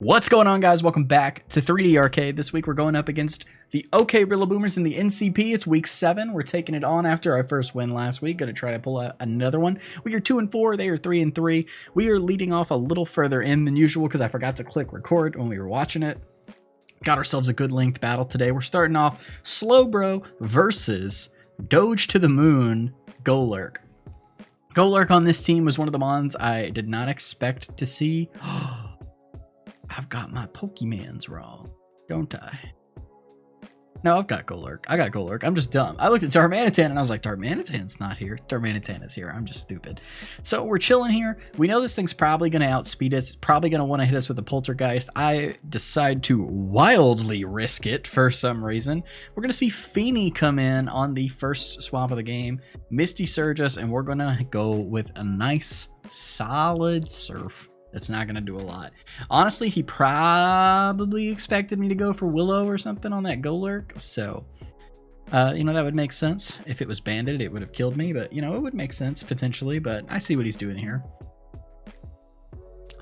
What's going on, guys? Welcome back to 3D Arcade. This week we're going up against the OK Rillaboomers in the NCP. It's week 7. We're taking it on after our first win last week. Going to try to pull out another one. We are 2-4. They are 3-3. We are leading off a little further in than usual because I forgot to click record when we were watching it. Got ourselves a good length battle today. We're starting off Slowbro versus Doge to the Moon Golurk. Golurk on this team was one of the mons I did not expect to see. I've got my Pokemans wrong, don't I? No, I've got Golurk. I got Golurk. I'm just dumb. I looked at Darmanitan and I was like, Darmanitan's not here. Darmanitan is here. I'm just stupid. So we're chilling here. We know this thing's probably going to outspeed us. It's probably going to want to hit us with a Poltergeist. I decide to wildly risk it for some reason. We're going to see Fini come in on the first swap of the game, Misty Surge us, and we're going to go with a nice, solid Surf. That's not going to do a lot. Honestly, he probably expected me to go for Willow or something on that Golurk. So, you know, that would make sense. If it was banded, it would have killed me. But, you know, it would make sense potentially. But I see what he's doing here.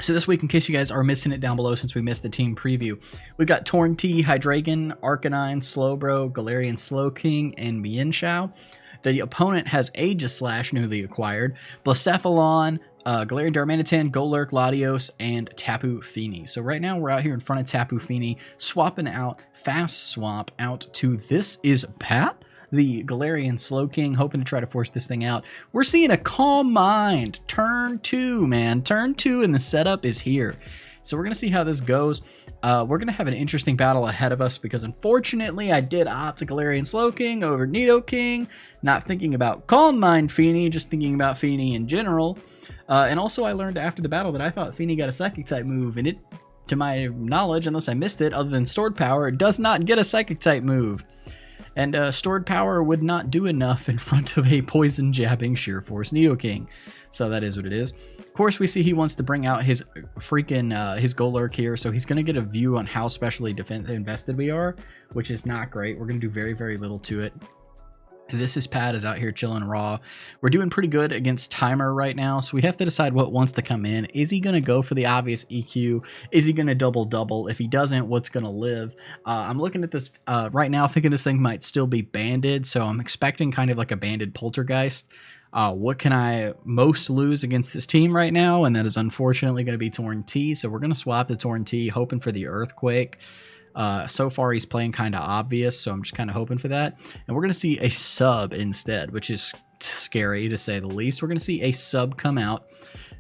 So this week, in case you guys are missing it down below since we missed the team preview, we've got Torntea, Hydreigon, Arcanine, Slowbro, Galarian Slowking, and Mienshao. The opponent has Aegislash, newly acquired, Blacephalon, Galarian Darmanitan, Golurk, Latios, and Tapu Fini. So right now we're out here in front of Tapu Fini, swapping out, fast swap out to this is Pat, the Galarian Slowking, hoping to try to force this thing out. We're seeing a Calm Mind, turn 2, man. Turn 2 and the setup is here. So we're going to see how this goes. We're going to have an interesting battle ahead of us because unfortunately I did opt to Galarian Slowking over Nidoking, not thinking about Calm Mind Fini, just thinking about Fini in general. And also I learned after the battle that I thought Fini got a Psychic type move, and it, to my knowledge, unless I missed it, other than Stored Power, it does not get a Psychic type move. And Stored Power would not do enough in front of a Poison Jabbing Sheer Force Nidoking. So that is what it is. Of course, we see he wants to bring out his freaking his Golurk here, so he's going to get a view on how specially invested we are, which is not great. We're going to do very, very little to it. This is Pat is out here chilling raw. We're doing pretty good against Timer right now, so we have to decide what wants to come in. Is he going to go for the obvious EQ? Is he going to double? If he doesn't, what's going to live? I'm looking at this right now, thinking this thing might still be banded, so I'm expecting kind of like a banded Poltergeist. What can I most lose against this team right now? And that is unfortunately going to be Torntea, so we're going to swap the Torntea, hoping for the Earthquake. So far he's playing kind of obvious, so I'm just kind of hoping for that. And we're going to see a sub instead, which is scary to say the least. We're going to see a sub come out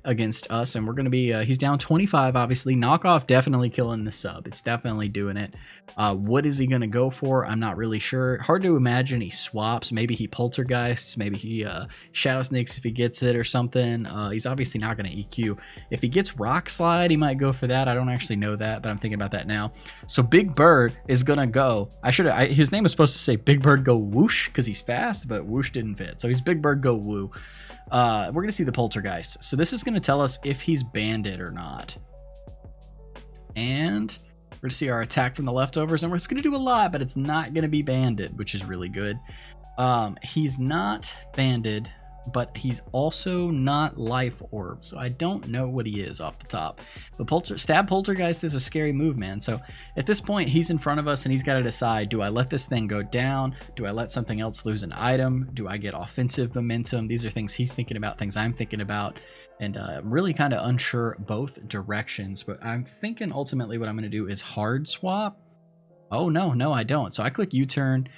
against us, and we're going to be, he's down 25, obviously. Knockoff definitely killing the sub. It's definitely doing it. What is he going to go for? I'm not really sure. Hard to imagine he swaps. Maybe he Poltergeists. Maybe he Shadow Snakes if he gets it or something. He's obviously not going to EQ. If he gets Rock Slide, he might go for that. I don't actually know that, but I'm thinking about that now. So Big Bird is going to go. His name was supposed to say Big Bird go whoosh because he's fast, but whoosh didn't fit. So he's Big Bird go woo. We're going to see the Poltergeist. So this is going to tell us if he's banded or not. And we're going to see our attack from the leftovers. And we're just going to do a lot, but it's not going to be banded, which is really good. He's not banded, but he's also not Life Orb. So I don't know what he is off the top. But Stab Poltergeist is a scary move, man. So at this point, he's in front of us and he's got to decide, do I let this thing go down? Do I let something else lose an item? Do I get offensive momentum? These are things he's thinking about, things I'm thinking about. And I'm really kind of unsure both directions. But I'm thinking ultimately what I'm going to do is hard swap. Oh, no, I don't. So I click U-turn.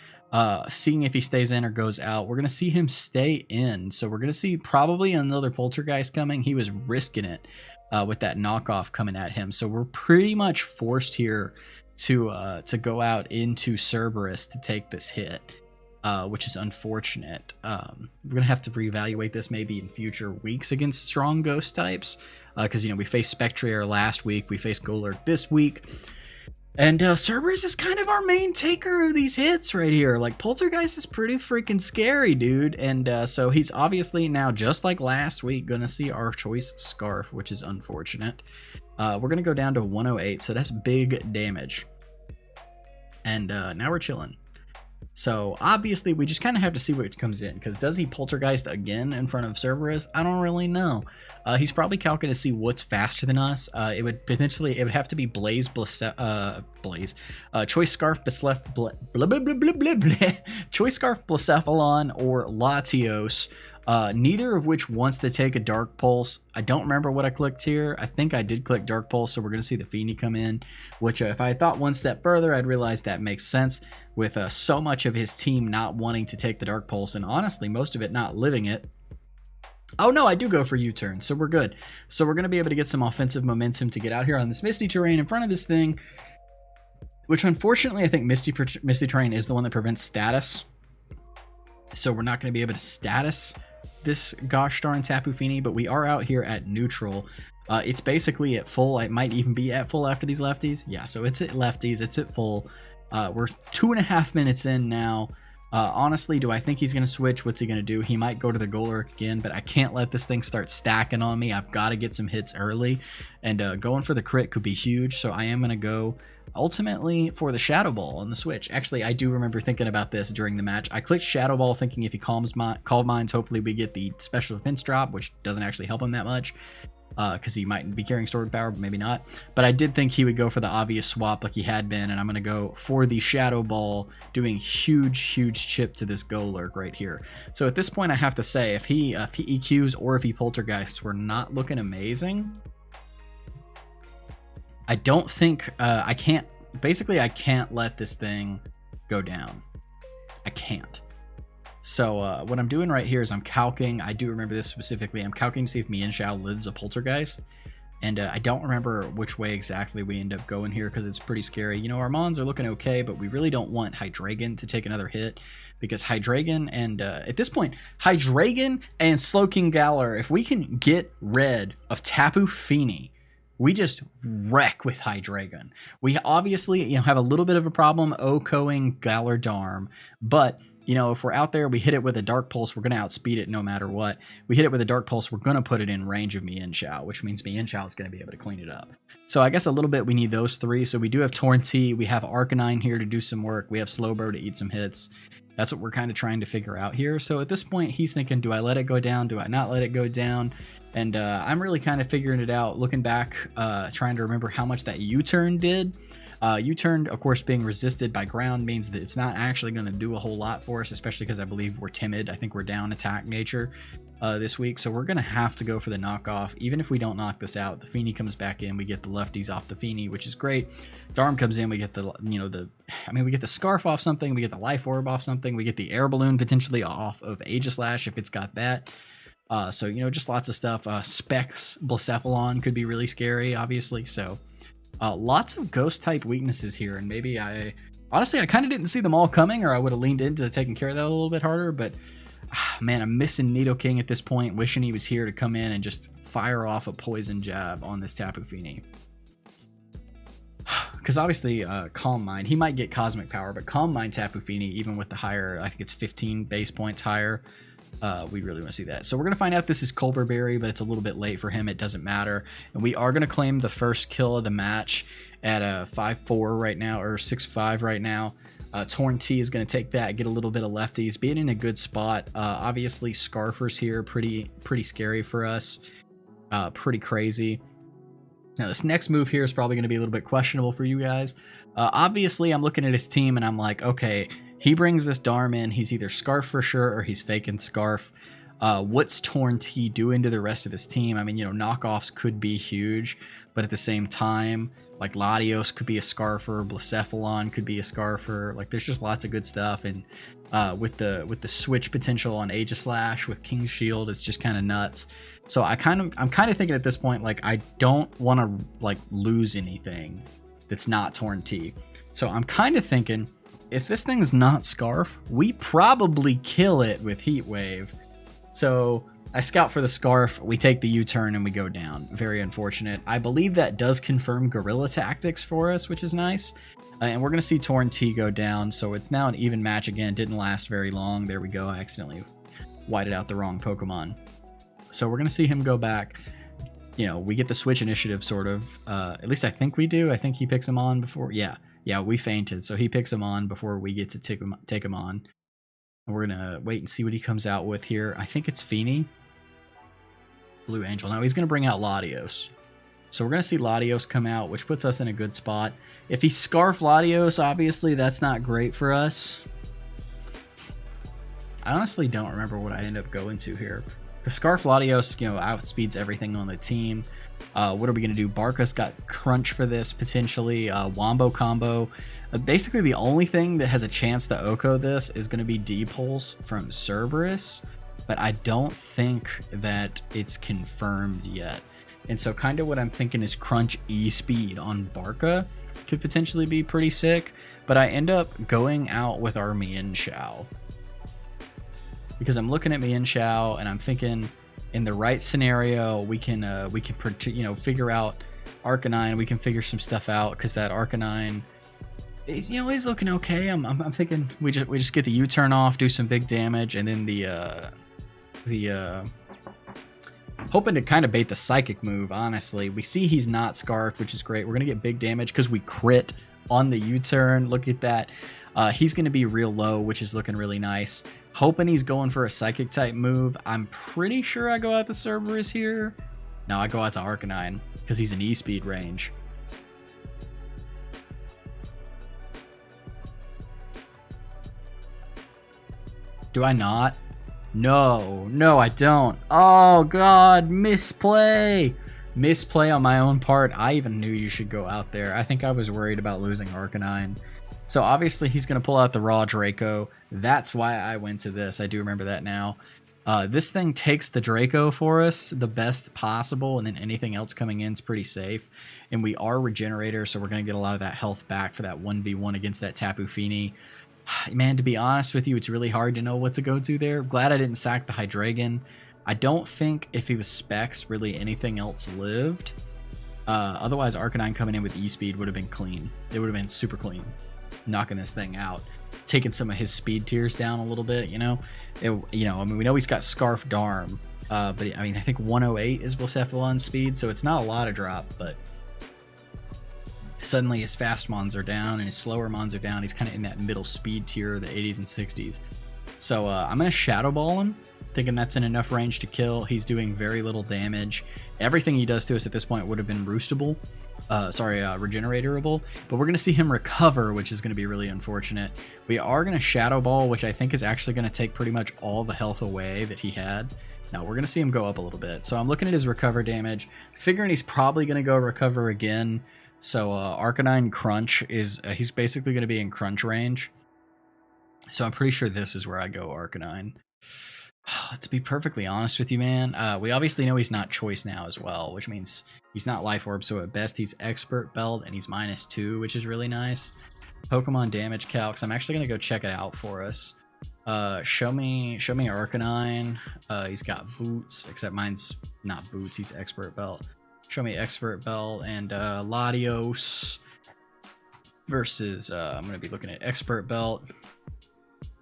Seeing if he stays in or goes out. We're going to see him stay in. So we're going to see probably another Poltergeist coming. He was risking it with that knockoff coming at him. So we're pretty much forced here to go out into Cerberus to take this hit, which is unfortunate. We're going to have to reevaluate this maybe in future weeks against strong ghost types. Because, you know, we faced Spectrier last week. We faced Golurk this week. And Cerberus is kind of our main taker of these hits right here. Like, Poltergeist is pretty freaking scary, dude. And so he's obviously now, just like last week, going to see our choice Scarf, which is unfortunate. We're going to go down to 108, so that's big damage. And now we're chilling. So obviously we just kind of have to see what comes in, because does he Poltergeist again in front of Cerberus? I don't really know. He's probably calculating to see what's faster than us. It would have to be Choice Scarf, Choice Scarf, Blacephalon, or Latios. Neither of which wants to take a Dark Pulse. I don't remember what I clicked here. I think I did click Dark Pulse, so we're going to see the Fini come in, which if I thought one step further, I'd realize that makes sense with so much of his team not wanting to take the Dark Pulse, and honestly, most of it not living it. Oh no, I do go for U-turn, so we're good. So we're going to be able to get some offensive momentum to get out here on this Misty Terrain in front of this thing, which unfortunately I think Misty Terrain is the one that prevents status. So we're not going to be able to status this gosh darn Tapu Fini, but we are out here at neutral. It's basically at full. It might even be at full after these lefties. Yeah, so it's at lefties. It's at full. We're 2.5 minutes in now. Honestly, do I think he's going to switch? What's he going to do? He might go to the Golurk again, but I can't let this thing start stacking on me. I've got to get some hits early, and going for the crit could be huge, so I am going to go ultimately for the Shadow Ball on the switch. Actually, I do remember thinking about this during the match. I clicked Shadow Ball thinking if he Calm Minds, hopefully we get the special defense drop, which doesn't actually help him that much. Because he might be carrying Stored Power, but maybe not. But I did think he would go for the obvious swap like he had been, and I'm going to go for the Shadow Ball, doing huge chip to this Golurk right here. So at this point, I have to say, if he EQs or if he Poltergeists, we're not looking amazing. I don't think, I can't let this thing go down. I can't. So what I'm doing right here is I'm calcing. I do remember this specifically. I'm calcing to see if Mienshao lives a Poltergeist. And I don't remember which way exactly we end up going here because it's pretty scary. You know, our Mons are looking okay, but we really don't want Hydreigon to take another hit. Because Hydreigon and, at this point, Hydreigon and Shuckleking Galar, if we can get rid of Tapu Fini, we just wreck with Hydreigon. We obviously, have a little bit of a problem OHKOing Galar Darm, but if we're out there, we hit it with a Dark Pulse, we're going to outspeed it no matter what. We hit it with a Dark Pulse, we're going to put it in range of Mienshao, which means Mienshao is going to be able to clean it up. So I guess a little bit we need those three. So we do have Torrentee, we have Arcanine here to do some work, we have Slowbro to eat some hits. That's what we're kind of trying to figure out here. So at this point, he's thinking, do I let it go down? Do I not let it go down? And I'm really kind of figuring it out, looking back, trying to remember how much that U-turn did. U-turn, of course, being resisted by ground means that it's not actually going to do a whole lot for us, especially because I believe we're timid. I think we're down attack nature this week, so we're going to have to go for the knockoff. Even if we don't knock this out, the Fini comes back in, we get the lefties off the Fini, which is great. Darm comes in, we get the, we get the Scarf off something, we get the Life Orb off something, we get the Air Balloon potentially off of Aegislash if it's got that. So, just lots of stuff. Specs, Blacephalon could be really scary, obviously, so... lots of ghost type weaknesses here, and maybe honestly I kind of didn't see them all coming, or I would have leaned into taking care of that a little bit harder, but man, I'm missing Nidoking at this point, wishing he was here to come in and just fire off a poison jab on this Tapu Fini. Because obviously Calm Mind, he might get Cosmic Power, but Calm Mind Tapu Fini, even with the higher, I think it's 15 base points higher, we really want to see that. So we're going to find out this is Colberberry, but it's a little bit late for him. It doesn't matter. And we are going to claim the first kill of the match at a 5-4 right now, or 6-5 right now. Torrentee is going to take that, get a little bit of lefties, being in a good spot. Obviously, Scarfers here, pretty scary for us. Pretty crazy. Now, this next move here is probably going to be a little bit questionable for you guys. Obviously, I'm looking at his team, and I'm like, okay, he brings this Darm in. He's either Scarf for sure, or he's faking Scarf. What's Torrentee doing to the rest of this team? I mean, knockoffs could be huge, but at the same time, like Latios could be a Scarfer, Blacephalon could be a Scarfer. Like, there's just lots of good stuff, and with the switch potential on Aegislash with King's Shield, it's just kind of nuts. So I'm kind of thinking at this point, like, I don't want to like lose anything that's not Torrentee. So I'm kind of thinking, if this thing's not Scarf, we probably kill it with Heat Wave. So I scout for the Scarf, we take the U-turn, and we go down. Very unfortunate. I believe that does confirm Guerrilla Tactics for us, which is nice. And we're going to see Torrentee go down, so it's now an even match again. Didn't last very long. There we go. I accidentally whited out the wrong Pokemon. So we're going to see him go back. We get the switch initiative, sort of. At least I think we do. I think he picks him on before. Yeah, Yeah, we fainted, so he picks him on before we get to take him on. And we're gonna wait and see what he comes out with here. I think it's Fini. Blue Angel. Now he's gonna bring out Latios. So we're gonna see Latios come out, which puts us in a good spot. If he Scarf Latios, obviously that's not great for us. I honestly don't remember what I end up going to here. The Scarf Latios, you know, outspeeds everything on the team. What are we going to do? Barca's got Crunch for this, potentially. Wombo combo. Basically, the only thing that has a chance to Oko this is going to be D-Pulse from Cerberus, but I don't think that it's confirmed yet. And so kind of what I'm thinking is Crunch E-Speed on Barca could potentially be pretty sick, but I end up going out with our Mienshao. Because I'm looking at Mienshao and I'm thinking in the right scenario we can you know, figure out Arcanine. We can figure some stuff out because that Arcanine is, you know, is looking okay. I'm thinking we just get the U-turn off, do some big damage, and then the hoping to kind of bait the Psychic move. Honestly, we see he's not Scarfed, which is great. We're gonna get big damage because we crit on the U-turn. Look at that. He's gonna be real low, which is looking really nice. Hoping he's going for a Psychic type move. I'm pretty sure I go out to Cerberus here. No, I go out to Arcanine because he's in E-Speed range. Do I not? No, I don't. Oh God, misplay. Misplay on my own part. I even knew you should go out there. I think I was worried about losing Arcanine. So obviously he's going to pull out the raw Draco. That's why I went to this. I do remember that now. This thing takes the Draco for us the best possible, and then anything else coming in is pretty safe. And we are Regenerator, so we're going to get a lot of that health back for that 1v1 against that Tapu Fini. Man, to be honest with you, it's really hard to know what to go to there. Glad I didn't sack the Hydreigon. I don't think if he was Specs, really anything else lived. Otherwise, Arcanine coming in with E-Speed would have been clean. It would have been super clean. Knocking this thing out, taking some of his speed tiers down a little bit, you know. I mean, we know he's got Scarf Darm, but I mean, I think 108 is Blacephalon's speed, so it's not a lot of drop, but suddenly his fast mons are down and his slower mons are down. He's kind of in that middle speed tier, the 80s and 60s. So I'm gonna Shadow Ball him, thinking that's in enough range to kill. He's doing very little damage. Everything he does to us at this point would have been roostable. Regeneratorable, but we're going to see him recover, which is going to be really unfortunate. We are going to Shadow Ball, which I think is actually going to take pretty much all the health away that he had. Now we're going to see him go up a little bit. So I'm looking at his recover damage, figuring he's probably going to go recover again. So Arcanine Crunch is, he's basically going to be in Crunch range. So I'm pretty sure this is where I go Arcanine. To be perfectly honest with you, man, we obviously know he's not Choice now as well, which means he's not Life Orb, so at best he's Expert Belt, and he's -2, which is really nice. Pokemon damage calcs. I'm actually going to go check it out for us. Show me Arcanine. He's got Boots, except mine's not Boots, he's Expert Belt. Show me Expert Belt and Latios versus, I'm going to be looking at Expert Belt.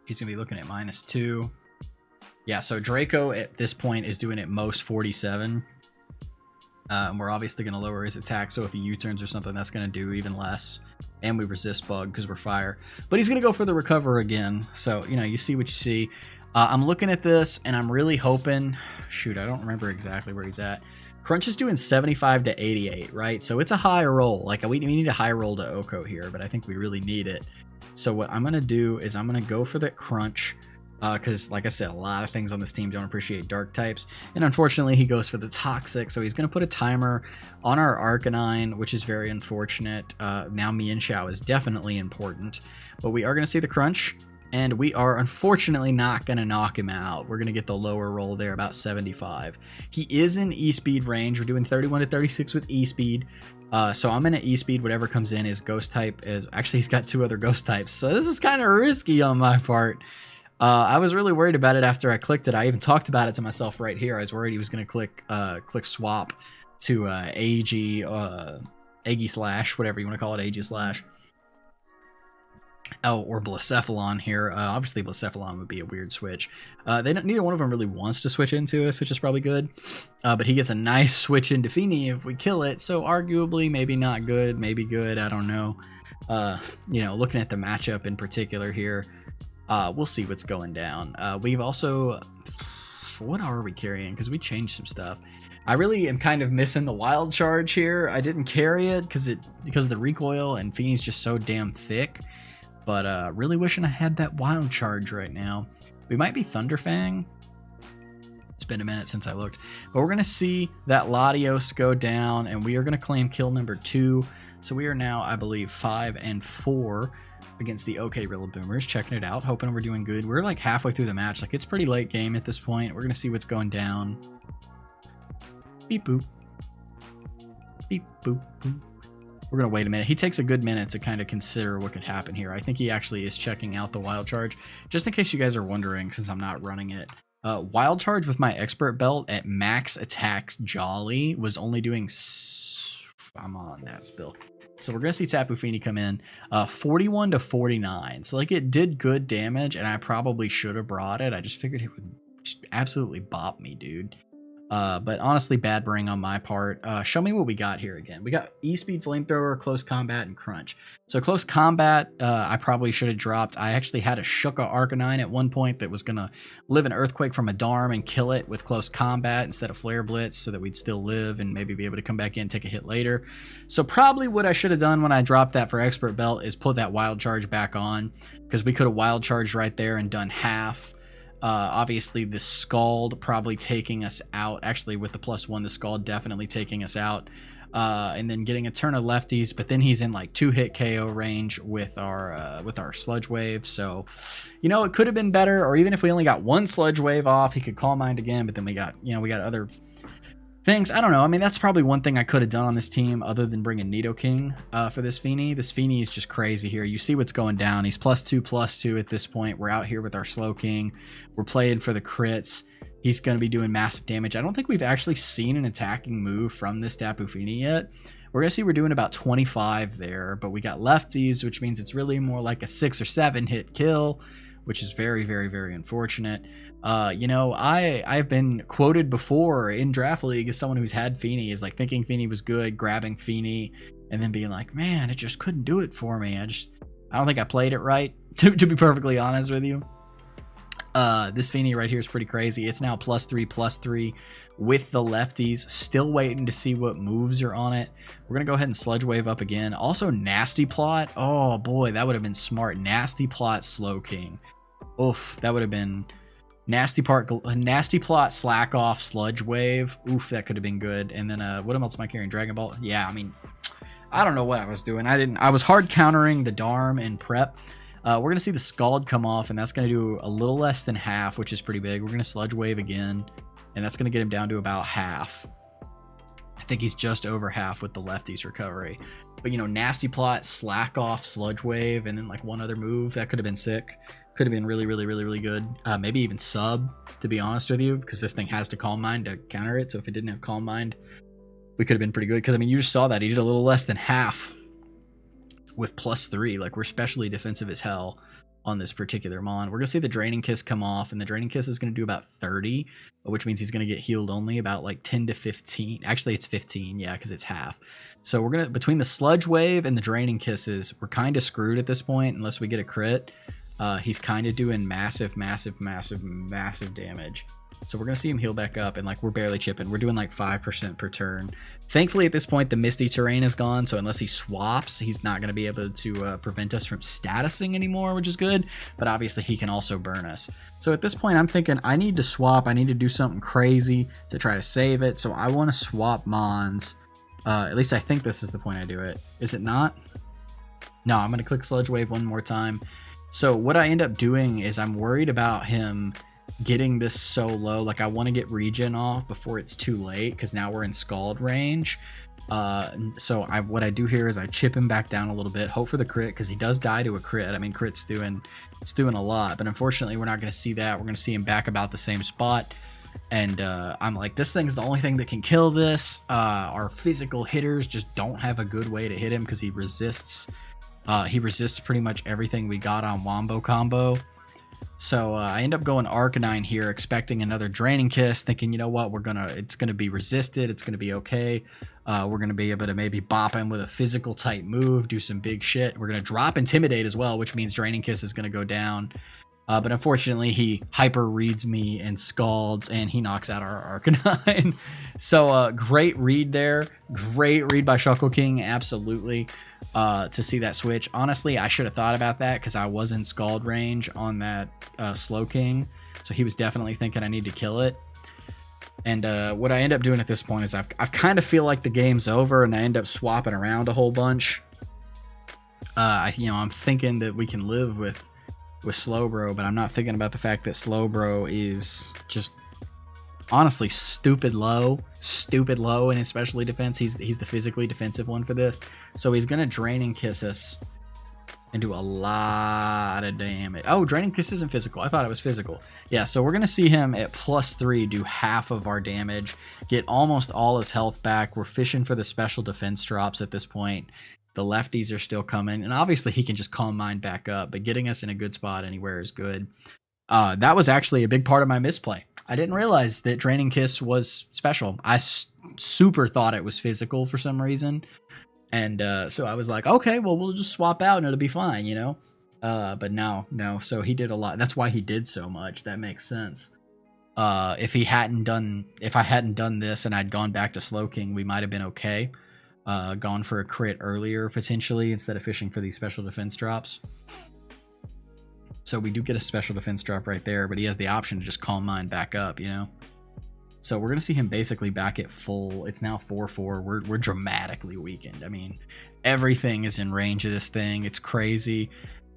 He's going to be looking at -2. Yeah, so Draco at this point is doing at most 47. We're obviously going to lower his attack, so if he U-turns or something, that's going to do even less. And we resist Bug because we're Fire. But he's going to go for the Recover again. So, you know, you see what you see. I'm looking at this, and I'm really hoping... Shoot, I don't remember exactly where he's at. Crunch is doing 75 to 88, right? So it's a high roll. Like, we need a high roll to Oko here, but I think we really need it. So what I'm going to do is I'm going to go for that Crunch. Because, like I said, a lot of things on this team don't appreciate dark types. And unfortunately, he goes for the Toxic. So he's going to put a timer on our Arcanine, which is very unfortunate. Now Mienshao is definitely important. But we are going to see the Crunch. And we are unfortunately not going to knock him out. We're going to get the lower roll there, about 75. He is in E-Speed range. We're doing 31 to 36 with E-Speed. So I'm going to E-Speed. Whatever comes in is Ghost type. Actually, he's got 2 other Ghost types. So this is kind of risky on my part. I was really worried about it after I clicked it. I even talked about it to myself right here. I was worried he was going to click swap to Aegislash, whatever you want to call it, Aegislash. Oh, or Blacephalon here. Obviously, Blacephalon would be a weird switch. Neither one of them really wants to switch into us, which is probably good. But he gets a nice switch into Fini if we kill it. So arguably, maybe not good, maybe good. I don't know. Looking at the matchup in particular here, we'll see what's going down. We've also, what are we carrying? Because we changed some stuff. I really am kind of missing the wild charge here. I didn't carry it because of the recoil, and Fini's just so damn thick. But really wishing I had that wild charge right now. We might be Thunderfang. It's been a minute since I looked. But we're going to see that Latios go down, and we are going to claim kill number 2. So we are now, I believe, 5-4 against the OK Rillaboomers. Checking it out, hoping we're doing good. We're like halfway through the match. Like, it's pretty late game at this point. We're going to see what's going down. Beep boop. Beep boop boop. We're going to wait a minute. He takes a good minute to kind of consider what could happen here. I think he actually is checking out the wild charge. Just in case you guys are wondering, since I'm not running it. Wild charge with my expert belt at max attacks Jolly was only doing... I'm on that still. So we're going to see Tapu Fini come in 41 to 49. So like it did good damage, and I probably should have brought it. I just figured it would just absolutely bop me, dude. But honestly, bad brain on my part. Show me what we got here again. We got E-Speed, Flamethrower, Close Combat, and Crunch. So Close Combat, I probably should have dropped. I actually had a Shuckleking Arcanine at one point that was going to live an Earthquake from a Darm and kill it with Close Combat instead of Flare Blitz so that we'd still live and maybe be able to come back in and take a hit later. So probably what I should have done when I dropped that for Expert Belt is put that Wild Charge back on, because we could have Wild Charged right there and done half. Obviously the Scald probably taking us out. Actually, with the +1, the Scald definitely taking us out. And then getting a turn of lefties, but then he's in like 2-hit KO range with our Sludge Wave. So, it could have been better, or even if we only got one Sludge Wave off, he could Calm Mind again, but then we got other things. I don't know. I mean, that's probably one thing I could have done on this team other than bringing Nidoking for this Fini. This Fini is just crazy here. You see what's going down. He's +2/+2 at this point. We're out here with our Slowking. We're playing for the crits. He's going to be doing massive damage. I don't think we've actually seen an attacking move from this Tapu Fini yet. We're going to see we're doing about 25 there, but we got lefties, which means it's really more like a 6 or 7 hit kill, which is very, very, very unfortunate. I've been quoted before in Draft League as someone who's had Fini, is like thinking Fini was good, grabbing Fini, and then being like, man, it just couldn't do it for me. I don't think I played it right, to be perfectly honest with you. This Fini right here is pretty crazy. It's now +3/+3 with the lefties. Still waiting to see what moves are on it. We're going to go ahead and Sludge Wave up again. Also, Nasty Plot. Oh, boy, that would have been smart. Nasty Plot Slowking. Oof, that would have been... Nasty Plot, Slack Off, Sludge Wave. Oof, that could have been good. And then, what else am I carrying? Dragon Ball? Yeah, I mean, I don't know what I was doing. I was hard countering the Darm and prep. We're going to see the Scald come off, and that's going to do a little less than half, which is pretty big. We're going to Sludge Wave again, and that's going to get him down to about half. I think he's just over half with the lefties recovery. But, Nasty Plot, Slack Off, Sludge Wave, and then like one other move. That could have been sick. Could have been really, really, really, really good. Maybe even sub, to be honest with you, because this thing has to Calm Mind to counter it. So if it didn't have Calm Mind, we could have been pretty good. Because, I mean, you just saw that. He did a little less than half with +3. Like, we're especially defensive as hell on this particular Mon. We're going to see the Draining Kiss come off, and the Draining Kiss is going to do about 30, which means he's going to get healed only about like 10 to 15. Actually, it's 15, yeah, because it's half. So we're going to, between the Sludge Wave and the Draining Kisses, we're kind of screwed at this point unless we get a crit. He's kind of doing massive, massive, massive, massive damage. So we're going to see him heal back up, and like we're barely chipping. We're doing like 5% per turn. Thankfully, at this point, the Misty Terrain is gone, so unless he swaps, he's not going to be able to prevent us from statusing anymore, which is good. But obviously, he can also burn us. So at this point, I'm thinking I need to swap. I need to do something crazy to try to save it. So I want to swap Mons. At least I think this is the point I do it. Is it not? No, I'm going to click Sludge Wave one more time. So what I end up doing is I'm worried about him getting this so low. Like, I want to get regen off before it's too late, because now we're in Scald range. So what I do here is I chip him back down a little bit, hope for the crit, because he does die to a crit. I mean, crit's doing a lot, but unfortunately we're not going to see that. We're going to see him back about the same spot. And I'm like, this thing's the only thing that can kill this. Our physical hitters just don't have a good way to hit him, because he resists He resists pretty much everything we got on Wombo Combo. So I end up going Arcanine here, expecting another Draining Kiss, thinking, you know what, it's gonna be resisted, it's gonna be okay. We're gonna be able to maybe bop him with a physical type move, do some big shit. We're gonna drop Intimidate as well, which means Draining Kiss is gonna go down. But unfortunately, he hyper reads me and scalds, and he knocks out our Arcanine. So great read there, great read by Shuckleking, absolutely. To see that switch. Honestly, I should have thought about that because I was in scald range on that Slowking, so he was definitely thinking I need to kill it. And what I end up doing at this point is I kind of feel like the game's over, and I end up swapping around a whole bunch. I'm thinking that we can live with Slowbro, but I'm not thinking about the fact that Slowbro is just honestly stupid low in his specialty defense. He's the physically defensive one for this, so he's gonna Draining Kiss us and do a lot of damage. Oh, Draining Kiss isn't physical. I thought it was physical. Yeah, so we're gonna see him at +3 do half of our damage, get almost all his health back. We're fishing for the special defense drops at this point. The lefties are still coming, and obviously he can just Calm Mind back up, but getting us in a good spot anywhere is good. That was actually a big part of my misplay. I didn't realize that Draining Kiss was special. I super thought it was physical for some reason. And so I was like, okay, well, we'll just swap out and it'll be fine, you know? But no. So he did a lot. That's why he did so much. That makes sense. If I hadn't done this and I'd gone back to Slowking, we might have been okay. Gone for a crit earlier, potentially, instead of fishing for these special defense drops. So we do get a special defense drop right there, but he has the option to just Calm Mind back up, you know? So we're going to see him basically back at full. It's now 4-4. We're dramatically weakened. I mean, everything is in range of this thing. It's crazy.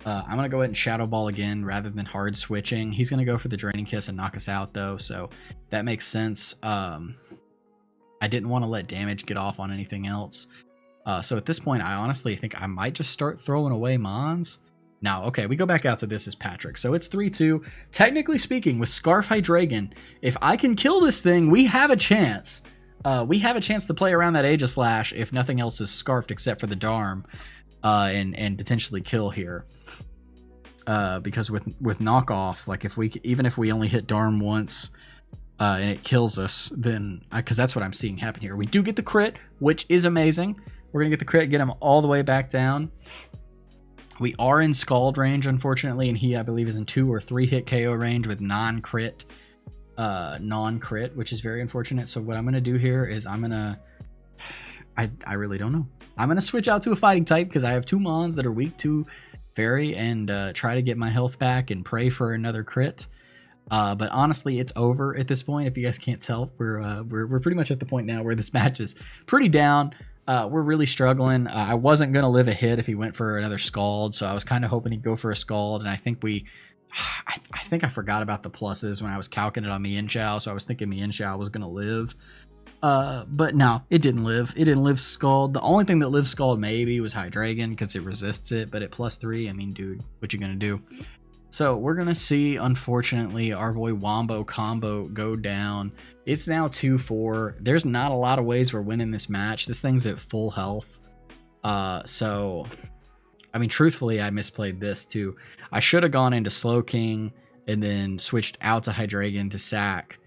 I'm going to go ahead and Shadow Ball again rather than hard switching. He's going to go for the Draining Kiss and knock us out, though, so that makes sense. I didn't want to let damage get off on anything else. So at this point, I honestly think I might just start throwing away Mons. Now, okay, we go back out to this as Patrick. So it's 3-2. Technically speaking, with Scarf Hydreigon, if I can kill this thing, we have a chance. We have a chance to play around that Aegislash if nothing else is scarfed except for the Darm, and potentially kill here. Because with knockoff, like even if we only hit Darm once, and it kills us, then because that's what I'm seeing happen here. We do get the crit, which is amazing. We're gonna get the crit, get him all the way back down. We are in Scald range, unfortunately, and he, I believe, is in 2 or 3 hit KO range with non-crit, which is very unfortunate. So what I'm going to do here is I'm going to... I really don't know. I'm going to switch out to a fighting type because I have 2 Mons that are weak to Fairy and try to get my health back and pray for another crit. But honestly, it's over at this point. If you guys can't tell, we're pretty much at the point now where this match is pretty down. We're really struggling. I wasn't going to live a hit if he went for another Scald, so I was kind of hoping he'd go for a Scald, and I think I think I forgot about the pluses when I was calcing it on Mienshao, so I was thinking Mienshao was going to live. But no, it didn't live. It didn't live Scald. The only thing that lived Scald maybe was Hydreigon because it resists it, but at +3, I mean, dude, what you going to do? So we're going to see, unfortunately, our boy Wombo Combo go down. It's now 2-4. There's not a lot of ways we're winning this match. This thing's at full health. So, I mean, truthfully, I misplayed this too. I should have gone into Slowking and then switched out to Hydreigon to sack.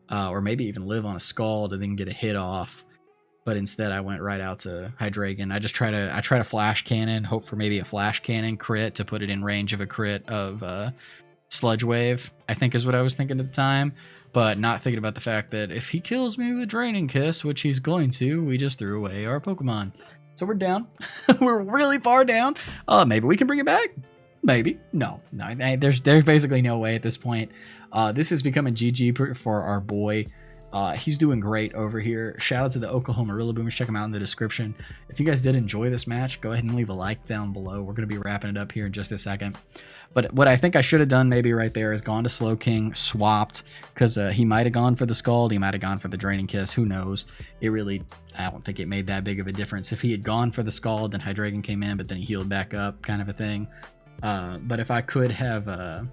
Or maybe even live on a Scald and then get a hit off. But instead, I went right out to Hydreigon. I try to Flash Cannon, hope for maybe a Flash Cannon crit to put it in range of a crit of Sludge Wave, I think is what I was thinking at the time. But not thinking about the fact that if he kills me with Draining Kiss, which he's going to, we just threw away our Pokemon. So we're down. We're really far down. Maybe we can bring it back. Maybe. No. There's basically no way at this point. This is becoming GG for our boy. He's doing great over here. Shout out to the Oklahoma Rillaboomers. Check them out in the description. If you guys did enjoy this match, go ahead and leave a like down below. We're going to be wrapping it up here in just a second. But what I think I should have done maybe right there is gone to Slowking, swapped, because he might have gone for the Scald. He might have gone for the Draining Kiss. Who knows? I don't think it made that big of a difference. If he had gone for the Scald, then Hydreigon came in, but then he healed back up, kind of a thing. But if I could have...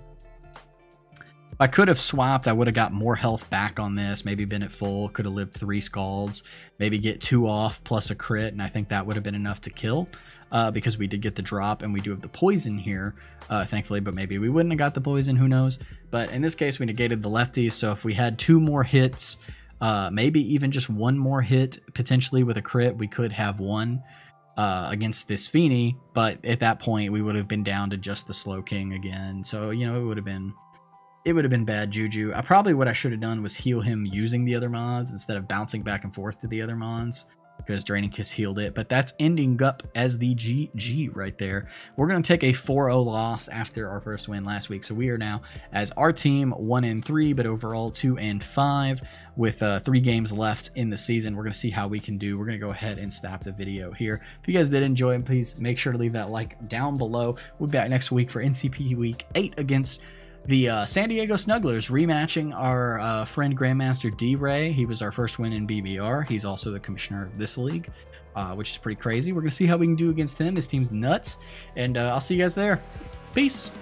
If I could have swapped, I would have got more health back on this, maybe been at full, could have lived 3 Scalds, maybe get 2 off plus a crit, and I think that would have been enough to kill. because we did get the drop and we do have the poison here, thankfully, but maybe we wouldn't have got the poison, who knows. But in this case, we negated the lefties, so if we had 2 more hits, maybe even just 1 more hit, potentially with a crit, we could have won against this Fini, but at that point, we would have been down to just the Shuckleking again, so, you know, it would have been bad juju. What I should have done was heal him using the other mons instead of bouncing back and forth to the other mons, because Draining Kiss healed it. But that's ending up as the GG right there. We're going to take a 4-0 loss after our first win last week. So we are now, as our team, 1-3, but overall 2-5 with 3 games left in the season. We're going to see how we can do. We're going to go ahead and stop the video here. If you guys did enjoy, please make sure to leave that like down below. We'll be back next week for NCP Week 8 against the San Diego Snugglers, rematching our friend Grandmaster D-Ray. He was our first win in BBR. He's also the commissioner of this league, which is pretty crazy. We're going to see how we can do against him. His team's nuts, and I'll see you guys there. Peace.